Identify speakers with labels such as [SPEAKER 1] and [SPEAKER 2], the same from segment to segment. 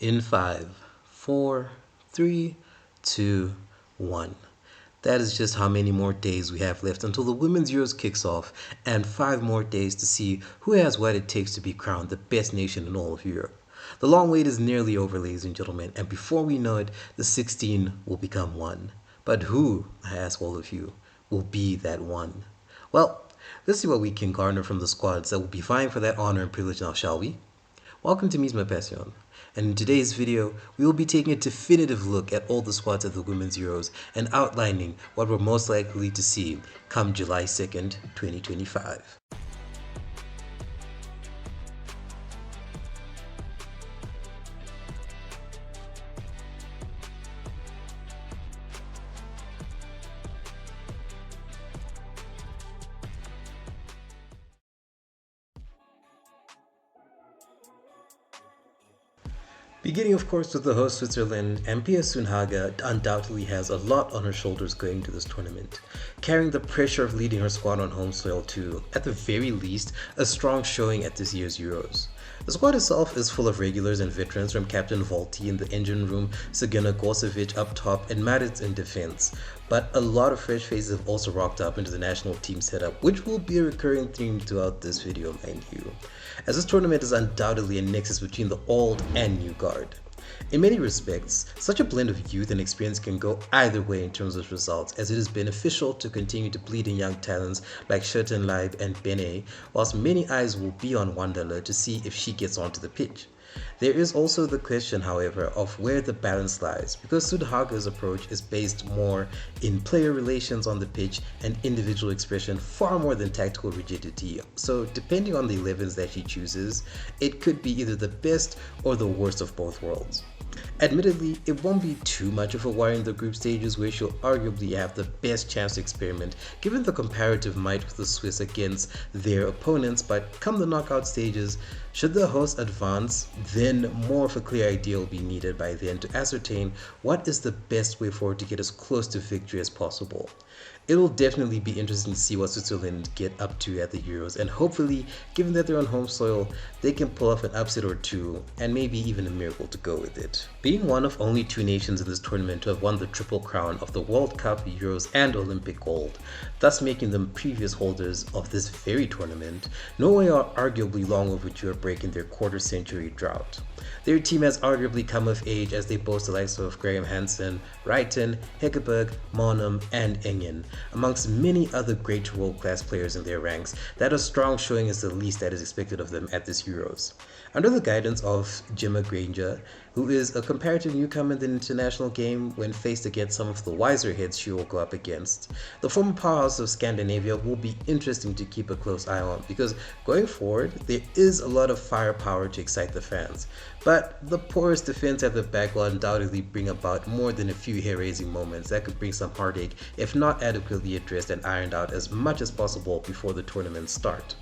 [SPEAKER 1] In 5, 4, 3, 2, 1. That is just how many more days we have left until the Women's Euros kicks off, and 5 more days to see who has what it takes to be crowned the best nation in all of Europe. The long wait is nearly over, ladies and gentlemen, and before we know it, the 16 will become one. But who, I ask all of you, will be that one? Well, let's see what we can garner from the squads that will be vying for that honor and privilege now, shall we? Welcome to Misma Passion, and in today's video, we will be taking a definitive look at all the squads at the Women's Euros and outlining what we're most likely to see come July 2nd, 2025. Beginning, of course, with the host Switzerland, Pia Sundhage undoubtedly has a lot on her shoulders going to this tournament, carrying the pressure of leading her squad on home soil to, at the very least, a strong showing at this year's Euros. The squad itself is full of regulars and veterans, from Captain Volti in the engine room, Sigina Gorsevic up top, and Maritz in defense. But a lot of fresh faces have also rocked up into the national team setup, which will be a recurring theme throughout this video, mind you, as this tournament is undoubtedly a nexus between the old and new guard. In many respects, such a blend of youth and experience can go either way in terms of results, as it is beneficial to continue to bleed in young talents like Schurtenleib and Bene, whilst many eyes will be on Wanderler to see if she gets onto the pitch. There is also the question, however, of where the balance lies, because Sundhage's approach is based more in player relations on the pitch and individual expression far more than tactical rigidity. So depending on the 11s that she chooses, it could be either the best or the worst of both worlds. Admittedly, it won't be too much of a worry in the group stages, where she'll arguably have the best chance to experiment given the comparative might of the Swiss against their opponents, but come the knockout stages, should the hosts advance, then more of a clear idea will be needed by then to ascertain what is the best way forward to get as close to victory as possible. It'll definitely be interesting to see what Switzerland get up to at the Euros, and hopefully, given that they're on home soil, they can pull off an upset or two, and maybe even a miracle to go with it. Being one of only 2 nations in this tournament to have won the triple crown of the World Cup, Euros, and Olympic gold, thus making them previous holders of this very tournament, Norway are arguably long overdue at breaking their quarter-century drought. Their team has arguably come of age, as they boast the likes of Graham Hansen, Reiten, Heckeberg, Monum, and Engen, amongst many other great world-class players in their ranks. That a strong showing is the least that is expected of them at this Euros. Under the guidance of Gemma Granger, who is a comparative newcomer in the international game when faced against some of the wiser heads she will go up against, the former powerhouse of Scandinavia will be interesting to keep a close eye on, because going forward, there is a lot of firepower to excite the fans. But the porous defense at the back will undoubtedly bring about more than a few hair-raising moments that could bring some heartache if not adequately addressed and ironed out as much as possible before the tournament start.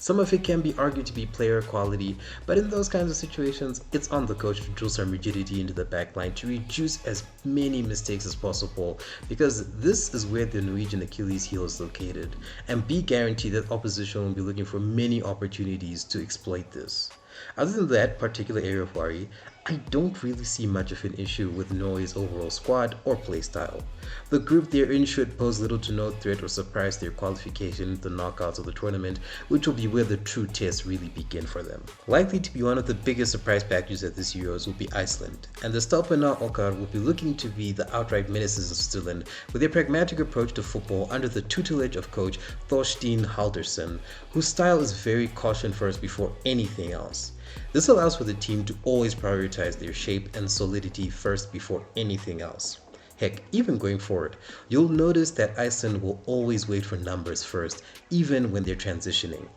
[SPEAKER 1] Some of it can be argued to be player quality, but in those kinds of situations, it's on the coach to drill some rigidity into the backline to reduce as many mistakes as possible, because this is where the Norwegian Achilles heel is located, and be guaranteed that opposition will be looking for many opportunities to exploit this. Other than that particular area of worry, I don't really see much of an issue with Norway's overall squad or playstyle. The group they're in should pose little to no threat or surprise their qualification into the knockouts of the tournament, which will be where the true tests really begin for them. Likely to be one of the biggest surprise packages at this Euros will be Iceland, and the Stelpana Okkar will be looking to be the outright menaces of Switzerland with their pragmatic approach to football under the tutelage of coach Thorstein Halderson, whose style is very caution first before anything else. This allows for the team to always prioritize their shape and solidity first before anything else. Heck, even going forward, you'll notice that Iceland will always wait for numbers first, even when they're transitioning.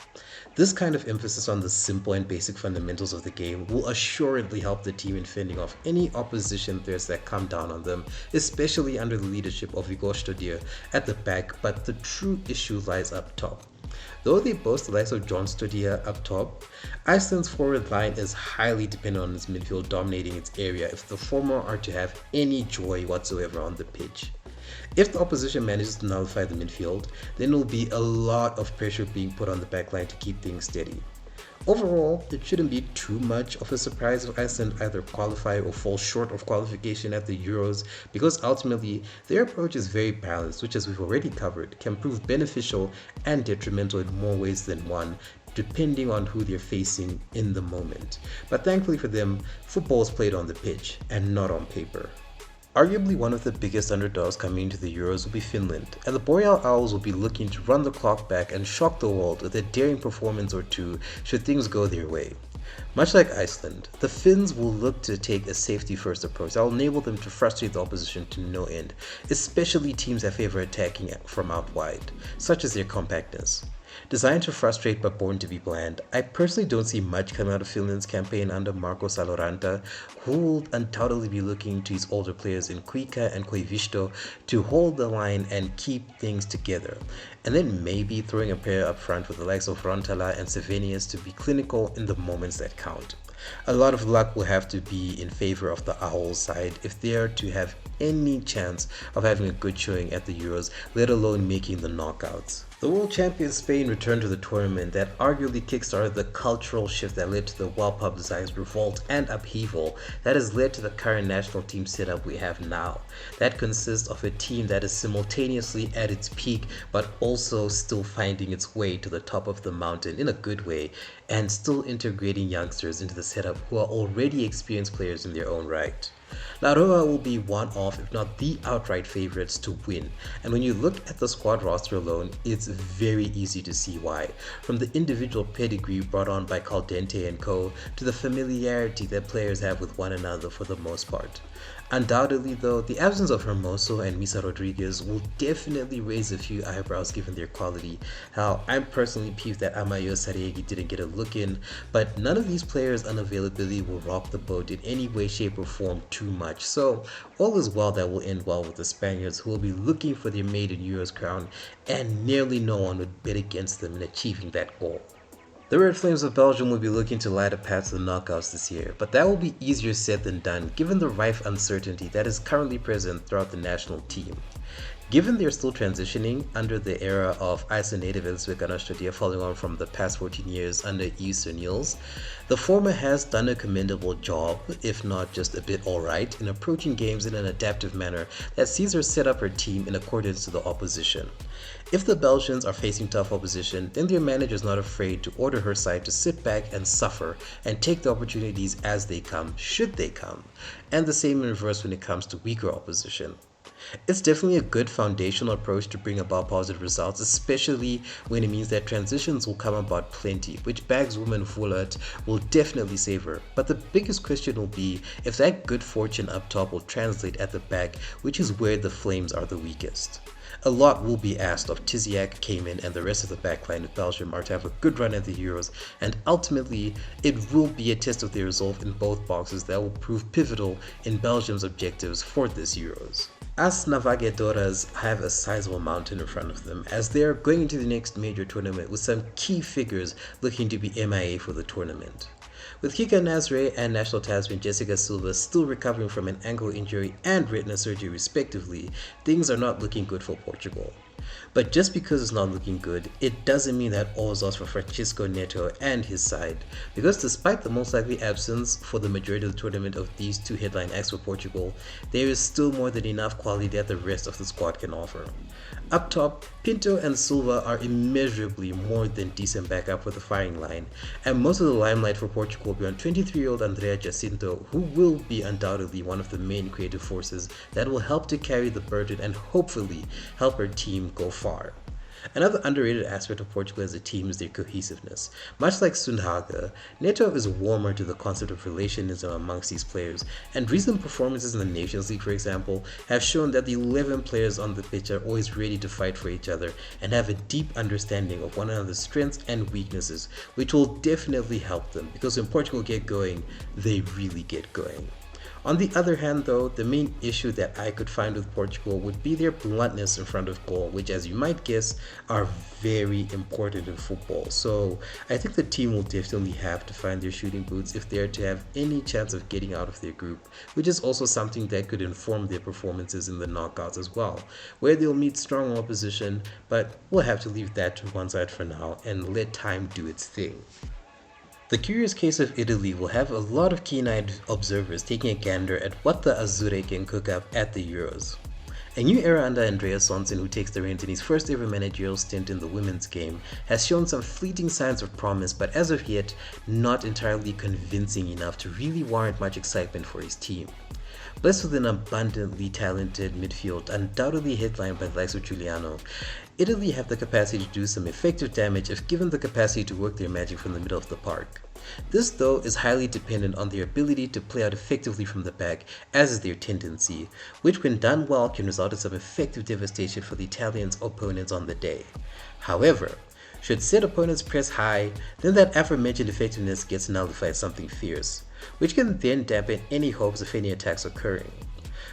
[SPEAKER 1] This kind of emphasis on the simple and basic fundamentals of the game will assuredly help the team in fending off any opposition threats that come down on them, especially under the leadership of Igor Stodir at the back, but the true issue lies up top. Though they boast the likes of John Stodia up top, Iceland's forward line is highly dependent on its midfield dominating its area if the former are to have any joy whatsoever on the pitch. If the opposition manages to nullify the midfield, then there will be a lot of pressure being put on the backline to keep things steady. Overall, it shouldn't be too much of a surprise if Iceland either qualify or fall short of qualification at the Euros, because ultimately their approach is very balanced, which, as we've already covered, can prove beneficial and detrimental in more ways than one, depending on who they're facing in the moment. But thankfully for them, football is played on the pitch and not on paper. Arguably one of the biggest underdogs coming into the Euros will be Finland, and the Boreal Owls will be looking to run the clock back and shock the world with a daring performance or two should things go their way. Much like Iceland, the Finns will look to take a safety-first approach that will enable them to frustrate the opposition to no end, especially teams that favor attacking from out wide, such as their compactness. Designed to frustrate but born to be bland, I personally don't see much coming out of Finland's campaign under Marco Saloranta, who will undoubtedly be looking to his older players in Kuika and Koivisto to hold the line and keep things together, and then maybe throwing a pair up front with the likes of Rantala and Sevenius to be clinical in the moments that count. A lot of luck will have to be in favor of the Owls side if they are to have any chance of having a good showing at the Euros, let alone making the knockouts. The world champion Spain returned to the tournament that arguably kickstarted the cultural shift that led to the well-publicized revolt and upheaval that has led to the current national team setup we have now. That consists of a team that is simultaneously at its peak but also still finding its way to the top of the mountain in a good way, and still integrating youngsters into the setup who are already experienced players in their own right. La Roa will be one of, if not the outright favorites to win, and when you look at the squad roster alone, it's very easy to see why. From the individual pedigree brought on by Caldente and co, to the familiarity that players have with one another for the most part. Undoubtedly though, the absence of Hermoso and Misa Rodriguez will definitely raise a few eyebrows given their quality. How I'm personally peeved that Amayo Saregi didn't get a look in, but none of these players' unavailability will rock the boat in any way, shape or form too much. So all is well that will end well with the Spaniards, who will be looking for their maiden Euros crown, and nearly no one would bet against them in achieving that goal. The Red Flames of Belgium will be looking to light a path to the knockouts this year, but that will be easier said than done given the rife uncertainty that is currently present throughout the national team. Given they're still transitioning under the era of Iceland native Elsvik Anastradía following on from the past 14 years under Eastern Niels, the former has done a commendable job, if not just a bit alright, in approaching games in an adaptive manner that sees her set up her team in accordance to the opposition. If the Belgians are facing tough opposition, then their manager is not afraid to order her side to sit back and suffer and take the opportunities as they come, should they come, and the same in reverse when it comes to weaker opposition. It's definitely a good foundational approach to bring about positive results, especially when it means that transitions will come about plenty, which Bag's woman Vullert will definitely savor. But the biggest question will be if that good fortune up top will translate at the back, which is where the Flames are the weakest. A lot will be asked of Tiziak, Kamen, and the rest of the backline if Belgium are to have a good run at the Euros, and ultimately it will be a test of their resolve in both boxes that will prove pivotal in Belgium's objectives for this Euros. As Navigadoras have a sizable mountain in front of them, as they are going into the next major tournament with some key figures looking to be MIA for the tournament. With Kika Nasre and national tasman Jessica Silva still recovering from an ankle injury and retina surgery respectively, things are not looking good for Portugal. But just because it's not looking good, it doesn't mean that all is lost for Francisco Neto and his side, because despite the most likely absence for the majority of the tournament of these two headline acts for Portugal, there is still more than enough quality that the rest of the squad can offer. Up top, Pinto and Silva are immeasurably more than decent backup for the firing line, and most of the limelight for Portugal will be on 23-year-old Andrea Jacinto, who will be undoubtedly one of the main creative forces that will help to carry the burden and hopefully help her team go far. Another underrated aspect of Portugal as a team is their cohesiveness. Much like Sundhaga, Neto is warmer to the concept of relationism amongst these players, and recent performances in the Nations League, for example, have shown that the 11 players on the pitch are always ready to fight for each other and have a deep understanding of one another's strengths and weaknesses, which will definitely help them, because when Portugal get going, they really get going. On the other hand though, the main issue that I could find with Portugal would be their bluntness in front of goal, which as you might guess are very important in football. So I think the team will definitely have to find their shooting boots if they are to have any chance of getting out of their group, which is also something that could inform their performances in the knockouts as well, where they'll meet strong opposition, but we'll have to leave that to one side for now and let time do its thing. The curious case of Italy will have a lot of keen-eyed observers taking a gander at what the Azzurre can cook up at the Euros. A new era under Andrea Sonsen, who takes the reins in his first ever managerial stint in the women's game, has shown some fleeting signs of promise, but as of yet, not entirely convincing enough to really warrant much excitement for his team. Blessed with an abundantly talented midfield, undoubtedly headlined by the likes of Giuliano, Italy have the capacity to do some effective damage if given the capacity to work their magic from the middle of the park. This, though, is highly dependent on their ability to play out effectively from the back, as is their tendency, which when done well can result in some effective devastation for the Italians' opponents on the day. However, should said opponents press high, then that aforementioned effectiveness gets nullified something fierce, which can then dampen any hopes of any attacks occurring.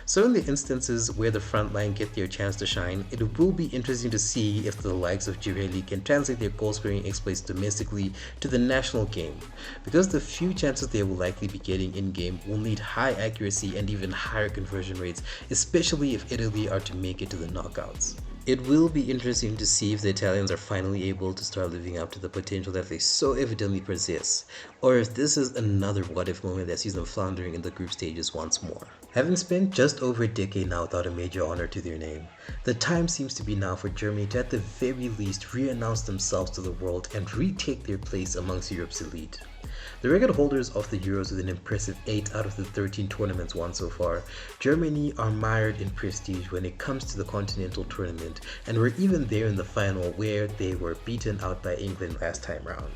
[SPEAKER 1] So in the instances where the front line get their chance to shine, it will be interesting to see if the likes of Girelli can translate their goal-scoring exploits domestically to the national game, because the few chances they will likely be getting in-game will need high accuracy and even higher conversion rates, especially if Italy are to make it to the knockouts. It will be interesting to see if the Italians are finally able to start living up to the potential that they so evidently possess, or if this is another what-if moment that sees them floundering in the group stages once more. Having spent just over a decade now without a major honor to their name, the time seems to be now for Germany to at the very least re-announce themselves to the world and retake their place amongst Europe's elite. The record holders of the Euros with an impressive 8 out of the 13 tournaments won so far, Germany are mired in prestige when it comes to the continental tournament, and were even there in the final where they were beaten out by England last time round.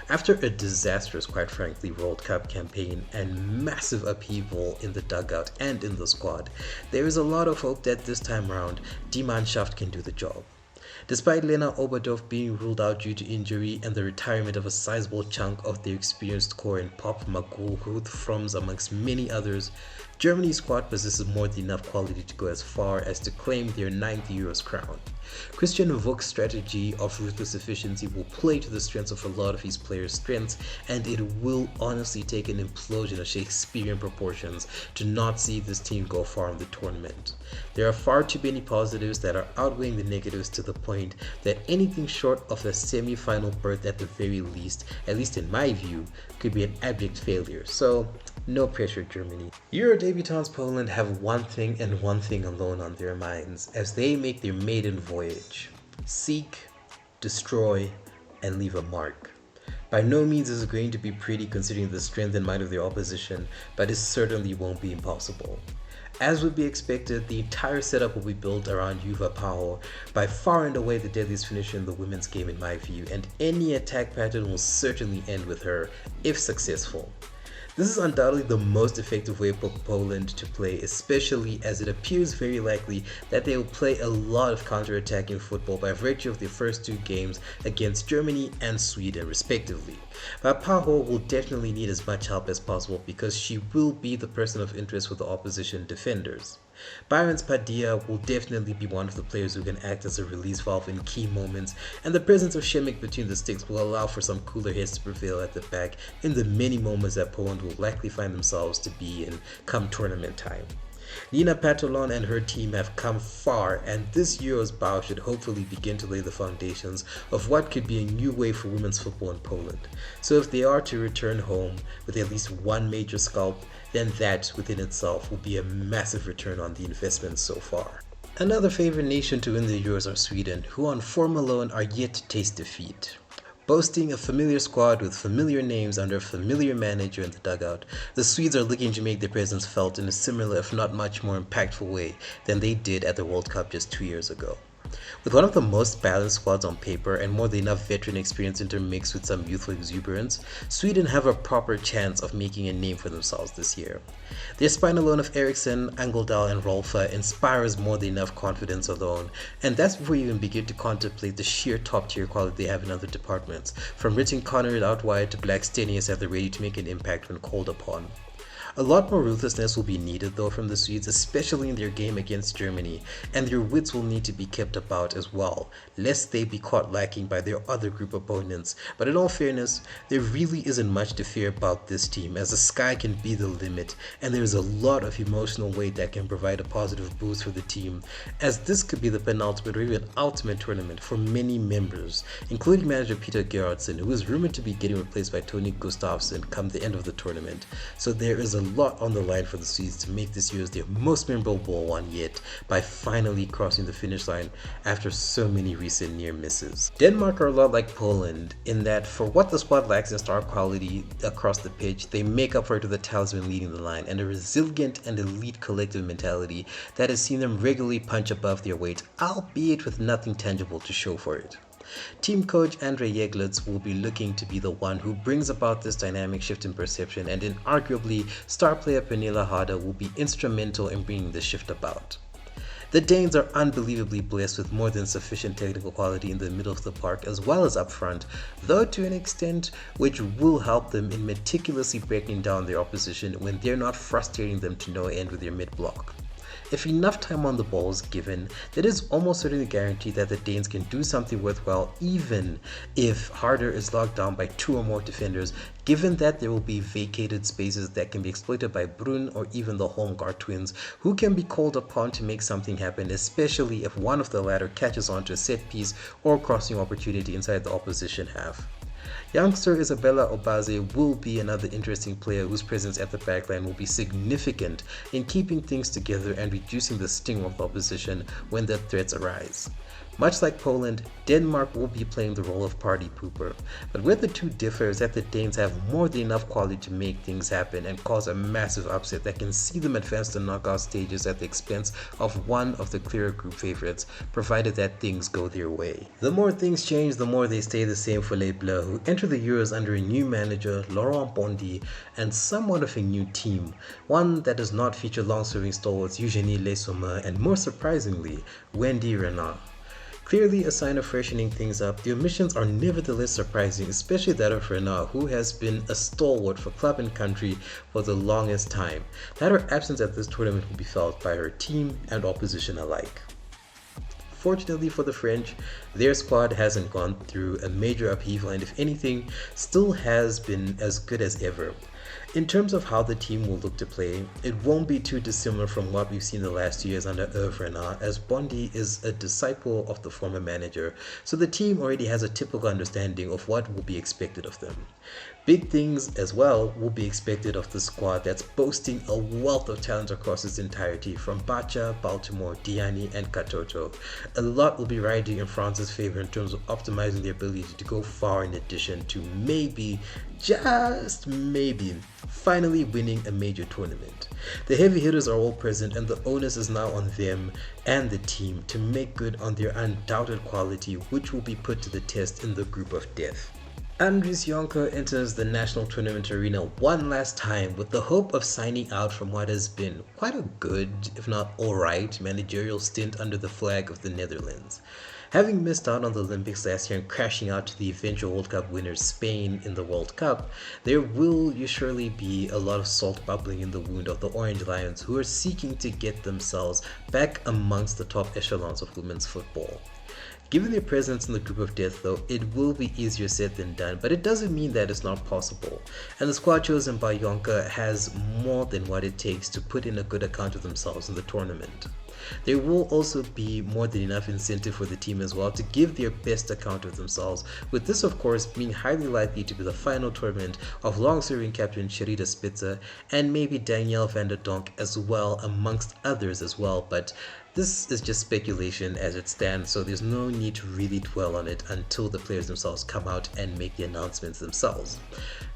[SPEAKER 1] After a disastrous, quite frankly, World Cup campaign and massive upheaval in the dugout and in the squad, there is a lot of hope that this time round, Die Mannschaft can do the job. Despite Lena Oberdorf being ruled out due to injury and the retirement of a sizable chunk of their experienced core in Pop, Magul, Ruth Froms amongst many others, Germany's squad possesses more than enough quality to go as far as to claim their 9th Euros crown. Christian Vogt's strategy of ruthless efficiency will play to the strengths of a lot of his players' strengths, and it will honestly take an implosion of Shakespearean proportions to not see this team go far in the tournament. There are far too many positives that are outweighing the negatives to the point that anything short of a semi-final berth at the very least, at least in my view, could be an abject failure. So, no pressure, Germany. Euro debutants Poland have one thing and one thing alone on their minds as they make their maiden voyage: seek, destroy, and leave a mark. By no means is it going to be pretty considering the strength and might of their opposition, but it certainly won't be impossible. As would be expected, the entire setup will be built around Juva Pau, by far and away the deadliest finisher in the women's game in my view, and any attack pattern will certainly end with her, if successful. This is undoubtedly the most effective way for Poland to play, especially as it appears very likely that they will play a lot of counter-attacking football by virtue of their first 2 games against Germany and Sweden respectively. But Paho will definitely need as much help as possible because she will be the person of interest with the opposition defenders. Byron's Padilla will definitely be one of the players who can act as a release valve in key moments, and the presence of Shemek between the sticks will allow for some cooler heads to prevail at the back in the many moments that Poland will likely find themselves to be in come tournament time. Nina Patolon and her team have come far, and this Euros bow should hopefully begin to lay the foundations of what could be a new wave for women's football in Poland. So if they are to return home with at least one major scalp, then that within itself will be a massive return on the investment so far. Another favorite nation to win the Euros are Sweden, who on form alone are yet to taste defeat. Boasting a familiar squad with familiar names under a familiar manager in the dugout, the Swedes are looking to make their presence felt in a similar, if not much more impactful way than they did at the World Cup just 2 years ago. With one of the most balanced squads on paper and more than enough veteran experience intermixed with some youthful exuberance, Sweden have a proper chance of making a name for themselves this year. Their spine alone of Eriksson, Angeldal, and Rolfa inspires more than enough confidence alone, and that's before you even begin to contemplate the sheer top-tier quality they have in other departments, from Richard Connor out wide to Black Stenius at the ready to make an impact when called upon. A lot more ruthlessness will be needed though from the Swedes, especially in their game against Germany, and their wits will need to be kept about as well, lest they be caught lacking by their other group opponents. But in all fairness, there really isn't much to fear about this team, as the sky can be the limit, and there's a lot of emotional weight that can provide a positive boost for the team, as this could be the penultimate or even ultimate tournament for many members, including manager Peter Gerhardsen, who is rumored to be getting replaced by Tony Gustafsson come the end of the tournament. So there is a lot on the line for the Swedes to make this year's their most memorable one yet by finally crossing the finish line after so many recent near misses. Denmark are a lot like Poland in that for what the squad lacks in star quality across the pitch, they make up for it with a talisman leading the line and a resilient and elite collective mentality that has seen them regularly punch above their weight, albeit with nothing tangible to show for it. Team coach Andre Yeglitz will be looking to be the one who brings about this dynamic shift in perception, and inarguably, star player Pernilla Harder will be instrumental in bringing this shift about. The Danes are unbelievably blessed with more than sufficient technical quality in the middle of the park as well as up front, though to an extent which will help them in meticulously breaking down their opposition when they're not frustrating them to no end with their mid-block. If enough time on the ball is given, that is almost certainly guaranteed that the Danes can do something worthwhile even if Harder is locked down by two or more defenders, given that there will be vacated spaces that can be exploited by Brun or even the Holmgaard twins, who can be called upon to make something happen, especially if one of the latter catches on to a set piece or crossing opportunity inside the opposition half. Youngster Isabella Obaze will be another interesting player whose presence at the backline will be significant in keeping things together and reducing the sting of the opposition when the threats arise. Much like Poland, Denmark will be playing the role of party pooper, but where the two differ is that the Danes have more than enough quality to make things happen and cause a massive upset that can see them advance to knockout stages at the expense of one of the clearer group favorites, provided that things go their way. The more things change, the more they stay the same for Les Bleus, who enter the Euros under a new manager, Laurent Bondy, and somewhat of a new team, one that does not feature long-serving stalwarts Eugenie Le Sommer and, more surprisingly, Wendy Renard. Clearly a sign of freshening things up, the omissions are nevertheless surprising, especially that of Renard, who has been a stalwart for club and country for the longest time. That her absence at this tournament will be felt by her team and opposition alike. Fortunately for the French, their squad hasn't gone through a major upheaval and if anything, still has been as good as ever. In terms of how the team will look to play, it won't be too dissimilar from what we've seen the last 2 years under Hervé Renard, as Bondy is a disciple of the former manager, so the team already has a typical understanding of what will be expected of them. Big things as well will be expected of the squad that's boasting a wealth of talent across its entirety, from Bacha, Baltimore, Diani, and Katoto. A lot will be riding in France's favor in terms of optimizing their ability to go far in addition to maybe, just maybe, finally winning a major tournament. The heavy hitters are all present and the onus is now on them and the team to make good on their undoubted quality, which will be put to the test in the group of death. Andries Jonker enters the national tournament arena one last time with the hope of signing out from what has been quite a good, if not alright, managerial stint under the flag of the Netherlands. Having missed out on the Olympics last year and crashing out to the eventual World Cup winners Spain in the World Cup, there will surely be a lot of salt bubbling in the wound of the Orange Lions, who are seeking to get themselves back amongst the top echelons of women's football. Given their presence in the group of death though, it will be easier said than done, but it doesn't mean that it's not possible. And the squad chosen by Jonker has more than what it takes to put in a good account of themselves in the tournament. There will also be more than enough incentive for the team as well to give their best account of themselves, with this of course being highly likely to be the final tournament of long-serving captain Sherida Spitzer and maybe Danielle van der Donk as well, amongst others as well, but this is just speculation as it stands, so there's no need to really dwell on it until the players themselves come out and make the announcements themselves.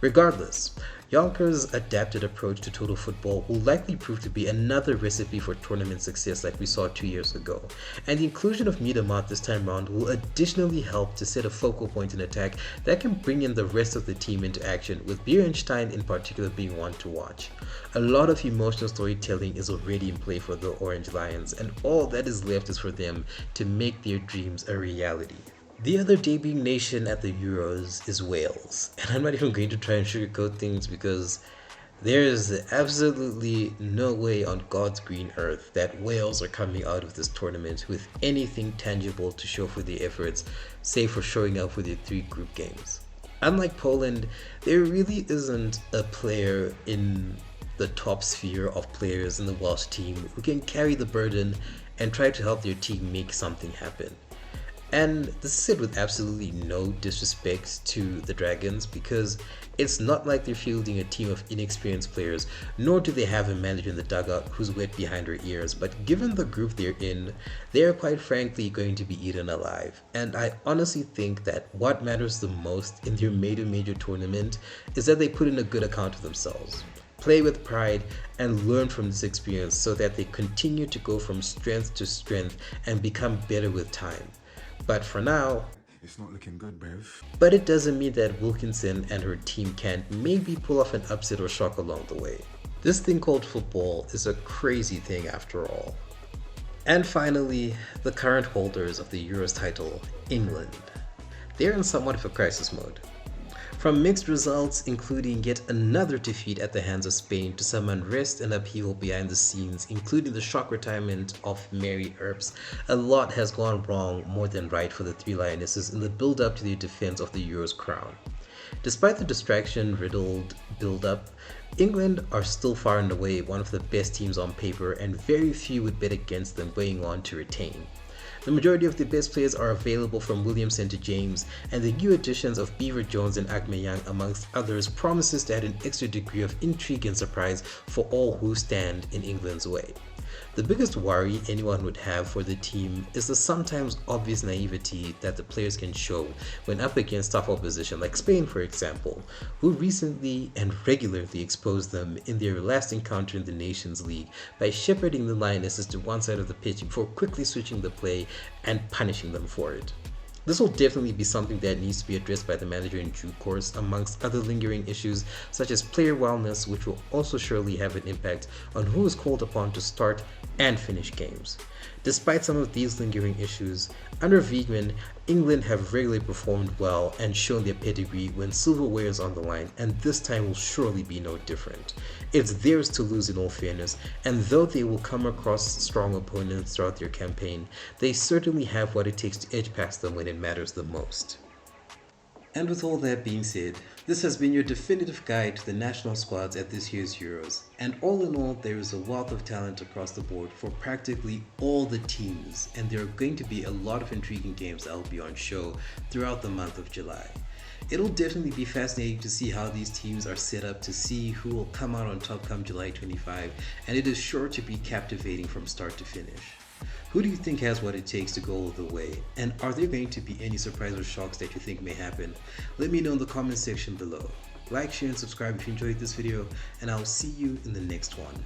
[SPEAKER 1] Regardless, Jonker's adapted approach to total football will likely prove to be another recipe for tournament success like we saw 2 years ago, and the inclusion of Miedema this time round will additionally help to set a focal point in attack that can bring in the rest of the team into action, with Bierenstein in particular being one to watch. A lot of emotional storytelling is already in play for the Orange Lions, and all that is left is for them to make their dreams a reality. The other debuting nation at the Euros is Wales, and I'm not even going to try and sugarcoat things because There is absolutely no way on God's green earth that Wales are coming out of this tournament with anything tangible to show for their efforts, save for showing up for their 3 group games. Unlike Poland, there really isn't a player in the top sphere of players in the Welsh team who can carry the burden and try to help their team make something happen. And this is said with absolutely no disrespect to the Dragons because it's not like they're fielding a team of inexperienced players, nor do they have a manager in the dugout who's wet behind her ears. But given the group they're in, they're quite frankly going to be eaten alive. And I honestly think that what matters the most in their major tournament is that they put in a good account of themselves, play with pride, and learn from this experience so that they continue to go from strength to strength and become better with time. But for now,
[SPEAKER 2] it's not looking good, Bev.
[SPEAKER 1] But it doesn't mean that Wilkinson and her team can't maybe pull off an upset or shock along the way. This thing called football is a crazy thing after all. And finally, the current holders of the Euros title, England. They're in somewhat of a crisis mode. From mixed results, including yet another defeat at the hands of Spain, to some unrest and upheaval behind the scenes, including the shock retirement of Mary Earps, a lot has gone wrong more than right for the 3 Lionesses in the build-up to their defense of the Euros crown. Despite the distraction-riddled build-up, England are still far and away one of the best teams on paper, and very few would bet against them going on to retain. The majority of the best players are available from Williamson to James, and the new additions of Beaver Jones and Aubameyang amongst others promises to add an extra degree of intrigue and surprise for all who stand in England's way. The biggest worry anyone would have for the team is the sometimes obvious naivety that the players can show when up against tough opposition like Spain, for example, who recently and regularly exposed them in their last encounter in the Nations League by shepherding the Lionesses to one side of the pitch before quickly switching the play and punishing them for it. This will definitely be something that needs to be addressed by the manager in due course, amongst other lingering issues such as player wellness, which will also surely have an impact on who is called upon to start and finish games. Despite some of these lingering issues, under Wiegman, England have regularly performed well and shown their pedigree when silverware is on the line, and this time will surely be no different. It's theirs to lose in all fairness, and though they will come across strong opponents throughout their campaign, they certainly have what it takes to edge past them when it matters the most. And with all that being said, this has been your definitive guide to the national squads at this year's Euros. And all in all, there is a wealth of talent across the board for practically all the teams, and there are going to be a lot of intriguing games that will be on show throughout the month of July. It'll definitely be fascinating to see how these teams are set up, to see who will come out on top come July 25, and it is sure to be captivating from start to finish. Who do you think has what it takes to go all the way? And are there going to be any surprise or shocks that you think may happen? Let me know in the comment section below. Like, share, and subscribe if you enjoyed this video, and I'll see you in the next one.